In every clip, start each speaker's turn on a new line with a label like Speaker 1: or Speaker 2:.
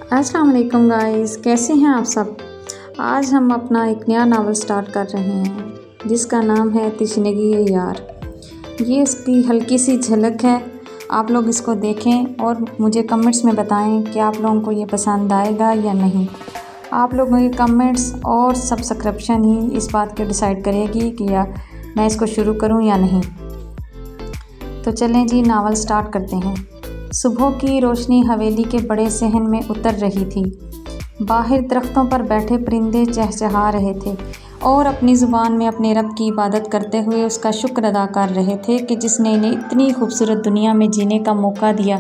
Speaker 1: अस्सलाम वालेकुम गाइस, कैसे हैं आप सब। आज हम अपना एक नया नावल स्टार्ट कर रहे हैं जिसका नाम है तिश्नगी यार। ये इसकी हल्की सी झलक है। आप लोग इसको देखें और मुझे कमेंट्स में बताएं कि आप लोगों को ये पसंद आएगा या नहीं। आप लोगों के कमेंट्स और सब्सक्रिप्शन ही इस बात के डिसाइड करेगी कि या मैं इसको शुरू करूं या नहीं। तो चलें जी, नावल स्टार्ट करते हैं। सुबह की रोशनी हवेली के बड़े सहन में उतर रही थी। बाहर दरख्तों पर बैठे परिंदे चहचहा रहे थे और अपनी ज़ुबान में अपने रब की इबादत करते हुए उसका शुक्र अदा कर रहे थे कि जिसने इन्हें इतनी खूबसूरत दुनिया में जीने का मौका दिया।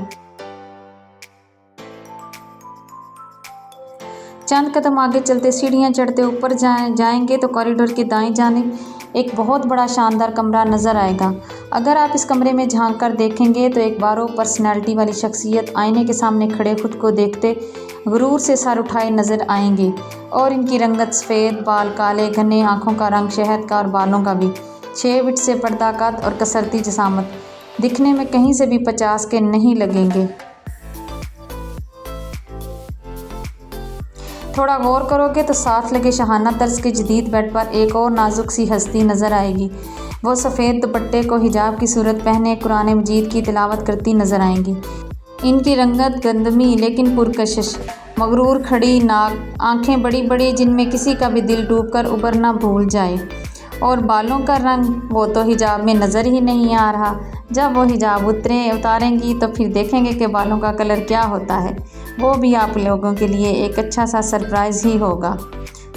Speaker 1: चंद कदम आगे चलते सीढ़ियाँ चढ़ते ऊपर जाएंगे तो कॉरिडोर की दाईं जानिब एक बहुत बड़ा शानदार कमरा नज़र आएगा। अगर आप इस कमरे में झांक कर देखेंगे तो एक बारो पर्सनैलिटी वाली शख्सियत आईने के सामने खड़े खुद को देखते गुरूर से सर उठाए नज़र आएंगे और इनकी रंगत सफ़ेद, बाल काले, घने, आँखों का रंग शहद का और बालों का भी 6 फीट से पर्दा कद और कसरती जिसामत, दिखने में कहीं से भी 50 के नहीं लगेंगे। थोड़ा गौर करोगे तो साथ लगे शाहाना तर्ज के जदीद बेड पर एक और नाजुक सी हस्ती नज़र आएगी। वो सफ़ेद दुपट्टे को हिजाब की सूरत पहने कुरान मजीद की तिलावत करती नज़र आएंगी। इनकी रंगत गंदमी लेकिन पुरकशिश, मगरूर खड़ी नाक, आंखें बड़ी बड़ी जिनमें किसी का भी दिल डूब कर उबरना भूल जाए, और बालों का रंग वो तो हिजाब में नज़र ही नहीं आ रहा। जब वो हिजाब उतारेंगी तो फिर देखेंगे कि बालों का कलर क्या होता है। वो भी आप लोगों के लिए एक अच्छा सा सरप्राइज़ ही होगा।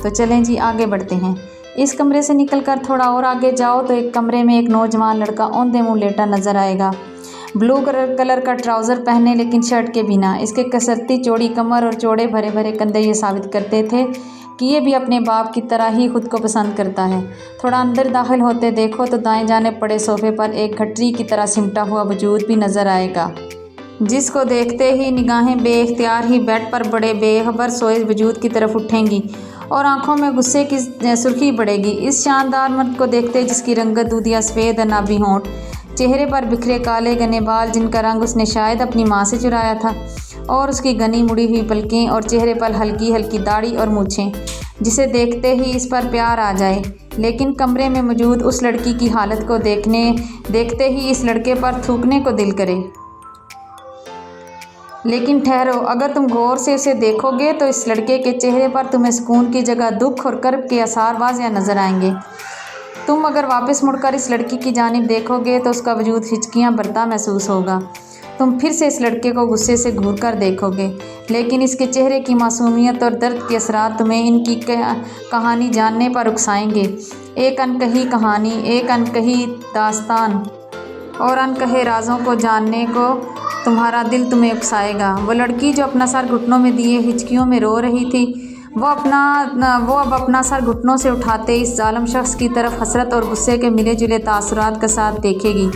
Speaker 1: तो चलें जी, आगे बढ़ते हैं। इस कमरे से निकलकर थोड़ा और आगे जाओ तो एक कमरे में एक नौजवान लड़का औंधे मुँह लेटा नज़र आएगा। ब्लू कलर का ट्राउज़र पहने लेकिन शर्ट के बिना। इसके कसरती चौड़ी कमर और चौड़े भरे भरे कंधे ये साबित करते थे कि ये भी अपने बाप की तरह ही खुद को पसंद करता है। थोड़ा अंदर दाखिल होते देखो तो दाएं जाने पड़े सोफे पर एक घटरी की तरह सिमटा हुआ वजूद भी नज़र आएगा, जिसको देखते ही निगाहें बेख्तियार ही बेड पर बड़े बेखबर सोए वजूद की तरफ उठेंगी और आंखों में गुस्से की सुर्खी बढ़ेगी। इस शानदार मर्द को देखते जिसकी रंगत दूधिया सफ़ेद अनाबी होंठ, चेहरे पर बिखरे काले घने बाल जिनका रंग उसने शायद अपनी माँ से चुराया था, और उसकी घनी मुड़ी हुई पलकें और चेहरे पर हल्की हल्की दाढ़ी और मूछें, जिसे देखते ही इस पर प्यार आ जाए। लेकिन कमरे में मौजूद उस लड़की की हालत को देखते ही इस लड़के पर थूकने को दिल करे। लेकिन ठहरो, अगर तुम गौर से उसे देखोगे तो इस लड़के के चेहरे पर तुम्हें सुकून की जगह दुख और कर्ब के आसार वाज़िया नज़र आएंगे। तुम अगर वापस मुड़कर इस लड़की की जानिब देखोगे तो उसका वजूद हिचकियाँ भरता महसूस होगा। तुम फिर से इस लड़के को गुस्से से घूर कर देखोगे, लेकिन इसके चेहरे की मासूमियत और दर्द के असरात तुम्हें इनकी कहानी जानने पर उकसाएंगे। एक अनकही कहानी, एक अनकही दास्तान और अनकहे राजों को जानने को तुम्हारा दिल तुम्हें उकसाएगा। वो लड़की जो अपना सर घुटनों में दिए हिचकियों में रो रही थी, वो अब अपना सर घुटनों से उठाते इस जालिम शख्स की तरफ हसरत और गुस्से के मिले जुले तासुरात के साथ देखेगी।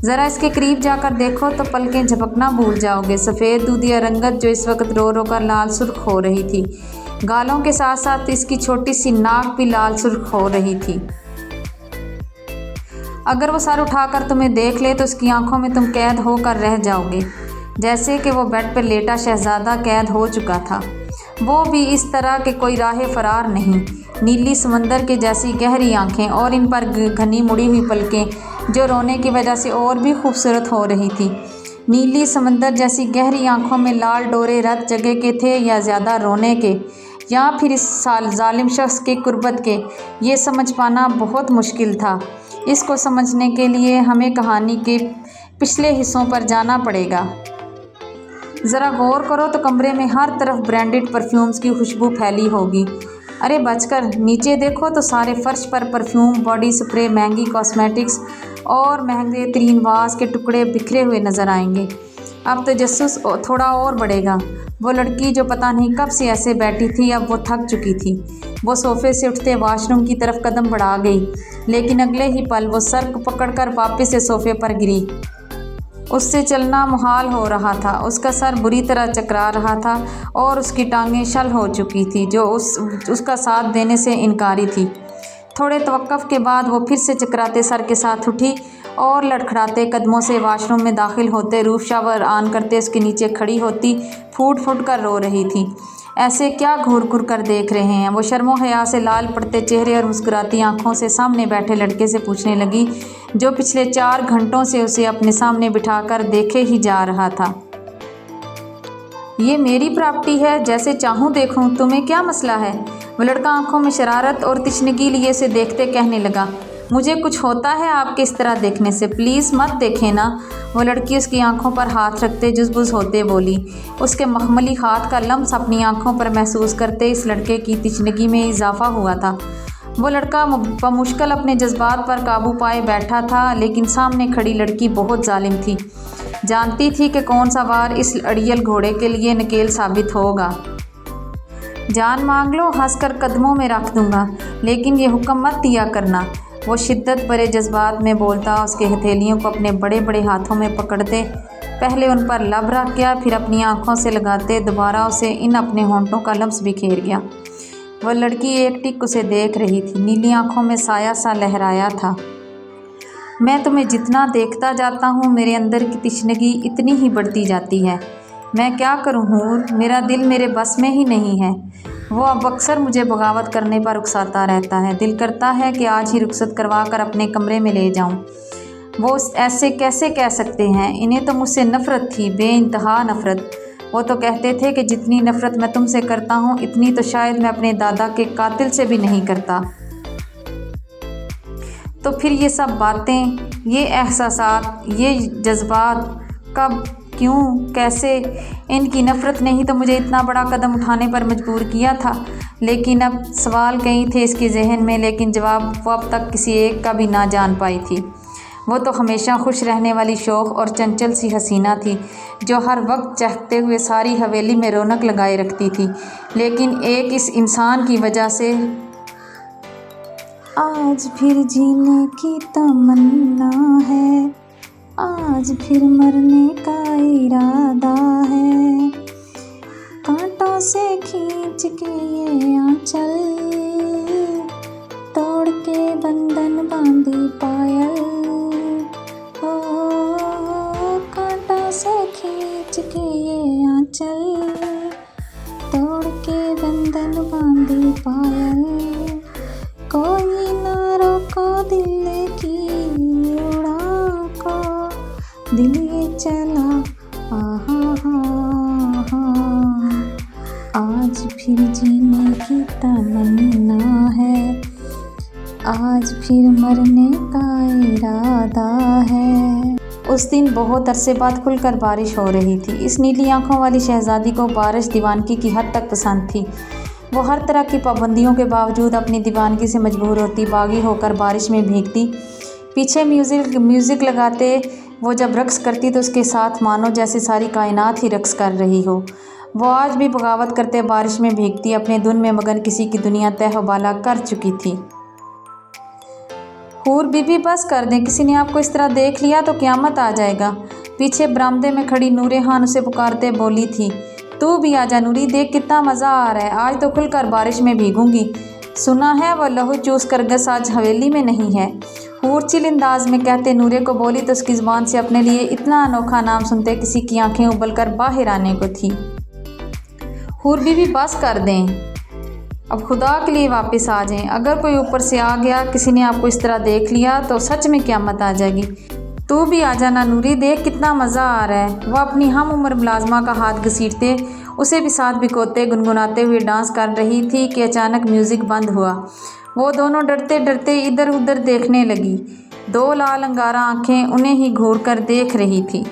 Speaker 1: ज़रा इसके करीब जाकर देखो तो पलकें झपकना भूल जाओगे। सफ़ेद दूधिया रंगत जो इस वक्त रो रो कर लाल सुर्ख हो रही थी, गालों के साथ साथ इसकी छोटी सी नाक भी लाल सुर्ख हो रही थी। अगर वो सर उठाकर तुम्हें देख ले तो उसकी आंखों में तुम कैद होकर रह जाओगे, जैसे कि वो बेड पर लेटा शहजादा कैद हो चुका था। वो भी इस तरह के कोई राह फरार नहीं। नीली समंदर के जैसी गहरी आंखें और इन पर घनी मुड़ी हुई पलकें जो रोने की वजह से और भी खूबसूरत हो रही थी। नीली समंदर जैसी गहरी आंखों में लाल डोरे रत जगह के थे या ज़्यादा रोने के, या फिर इस जालिम शख्स के कुर्बत के, ये समझ पाना बहुत मुश्किल था। इसको समझने के लिए हमें कहानी के पिछले हिस्सों पर जाना पड़ेगा। ज़रा गौर करो तो कमरे में हर तरफ ब्रांडेड परफ्यूम्स की खुशबू फैली होगी। अरे बचकर नीचे देखो तो सारे फर्श पर परफ्यूम, बॉडी स्प्रे, महंगी कॉस्मेटिक्स और महंगे तरीन वास के टुकड़े बिखरे हुए नज़र आएंगे। अब तजस्सुस थोड़ा और बढ़ेगा। वो लड़की जो पता नहीं कब से ऐसे बैठी थी, अब वो थक चुकी थी। वो सोफ़े से उठते वॉशरूम की तरफ कदम बढ़ा गई, लेकिन अगले ही पल वो सर पकड़कर वापस से सोफ़े पर गिरी। उससे चलना मुहाल हो रहा था। उसका सर बुरी तरह चकरा रहा था और उसकी टांगें शल हो चुकी थी जो उसका साथ देने से इनकारी थी। थोड़े तवक्कुफ़ के बाद वो फिर से चकराते सर के साथ उठी और लड़खड़ाते कदमों से वॉशरूम में दाखिल होते, रूफ शावर ऑन करते उसके नीचे खड़ी होती, फूट फूट कर रो रही थी। ऐसे क्या घूर घूर कर देख रहे हैं? वो शर्मो हया से लाल पड़ते चेहरे और मुस्कुराती आंखों से सामने बैठे लड़के से पूछने लगी, जो पिछले 4 घंटों से उसे अपने सामने बिठाकर देखे ही जा रहा था। ये मेरी प्रॉपर्टी है, जैसे चाहूँ देखूँ, तुम्हें क्या मसला है? वो लड़का आंखों में शरारत और तिश्नगी लिए उसे देखते कहने लगा, मुझे कुछ होता है आपके इस तरह देखने से, प्लीज़ मत देखें ना। वो लड़की उसकी आंखों पर हाथ रखते जुज़बुज़ होते बोली। उसके मखमली हाथ का लम्स अपनी आंखों पर महसूस करते इस लड़के की तिश्नगी में इजाफा हुआ था। वो लड़का बमुश्किल अपने जज्बात पर काबू पाए बैठा था, लेकिन सामने खड़ी लड़की बहुत जालिम थी। जानती थी कि कौन सा वार इस अड़ियल घोड़े के लिए नकेल साबित होगा। जान मांग लो, हंसकर कदमों में रख दूंगा, लेकिन ये हुक्म मत दिया करना। वो शिद्दत भरे जज्बात में बोलता उसके हथेलियों को अपने बड़े बड़े हाथों में पकड़ते, पहले उन पर लब रख गया, फिर अपनी आंखों से लगाते दोबारा उसे इन अपने होंठों का लम्स बिखेर गया। वह लड़की एक टिक उसे देख रही थी, नीली आंखों में साया सा लहराया था। मैं तुम्हें जितना देखता जाता हूँ मेरे अंदर की तिश्नगी इतनी ही बढ़ती जाती है। मैं क्या करूँ हूर, मेरा दिल मेरे बस में ही नहीं है। वो अब अक्सर मुझे बगावत करने पर उकसाता रहता है। दिल करता है कि आज ही रुखसत करवा कर अपने कमरे में ले जाऊँ। वो ऐसे कैसे कह सकते हैं? इन्हें तो मुझसे नफ़रत थी, बेइंतहा नफ़रत। वो तो कहते थे कि जितनी नफ़रत मैं तुमसे करता हूँ इतनी तो शायद मैं अपने दादा के कातिल से भी नहीं करता। तो फिर ये सब बातें, ये एहसासात, ये जज्बात कब, क्यों, कैसे? इनकी नफ़रत ने ही तो मुझे इतना बड़ा कदम उठाने पर मजबूर किया था। लेकिन अब सवाल कई थे इसके जहन में, लेकिन जवाब वो अब तक किसी एक का भी ना जान पाई थी। वो तो हमेशा खुश रहने वाली शौक और चंचल सी हसीना थी, जो हर वक्त चहकते हुए सारी हवेली में रौनक लगाए रखती थी। लेकिन एक इस इंसान की वजह से आज फिर जीने की तमन्ना है, आज फिर मरने का इरादा है। कांटों से खींच के ये आंचल, तोड़ के बंधन बांधी पायल। ओ कांटों से खींच के ये आंचल, तोड़ के बंधन बांधी पायल। कोई ना रोको दिल की उड़ान को, दिल ये चला आहा हा हा। आज फिर जीने की तमन्ना है, आज फिर मरने का इरादा है। उस दिन बहुत अरसे बाद खुलकर बारिश हो रही थी। इस नीली आंखों वाली शहजादी को बारिश दीवानगी की हद तक पसंद थी। वो हर तरह की पाबंदियों के बावजूद अपनी दीवानगी से मजबूर होती, बागी होकर बारिश में भीगती। पीछे म्यूज़िक लगाते वो जब रक्स करती तो उसके साथ मानो जैसे सारी कायनात ही रक्स कर रही हो। वो आज भी बगावत करते बारिश में भीगती, अपने धुन में मगन किसी की दुनिया तहबाला कर चुकी थी। हूर बीबी बस कर दें, किसी ने आपको इस तरह देख लिया तो क़यामत आ जाएगा। पीछे बरामदे में खड़ी नूरे खान उसे पुकारते बोली थी, तू भी आजा नूरी, देख कितना मज़ा आ रहा है, आज तो खुलकर बारिश में भीगूंगी। सुना है वह लहू चूस कर गस आज हवेली में नहीं है। हूर चिल अंदाज में कहते नूरे को बोली तो उसकी ज़ुबान से अपने लिए इतना अनोखा नाम सुनते किसी की आंखें उबल कर बाहर आने को थी। हूर बीबी बस कर दें, अब खुदा के लिए वापस आ जाएं। अगर कोई ऊपर से आ गया, किसी ने आपको इस तरह देख लिया तो सच में क़यामत आ जाएगी। तू भी आ जाना नूरी, देख कितना मज़ा आ रहा है। वह अपनी हम उम्र मुलाजमा का हाथ घसीटते उसे भी साथ भिगोते गुनगुनाते हुए डांस कर रही थी कि अचानक म्यूज़िक बंद हुआ। वो दोनों डरते डरते इधर उधर देखने लगी। 2 लाल अंगारा आँखें उन्हें ही घूर कर देख रही थी।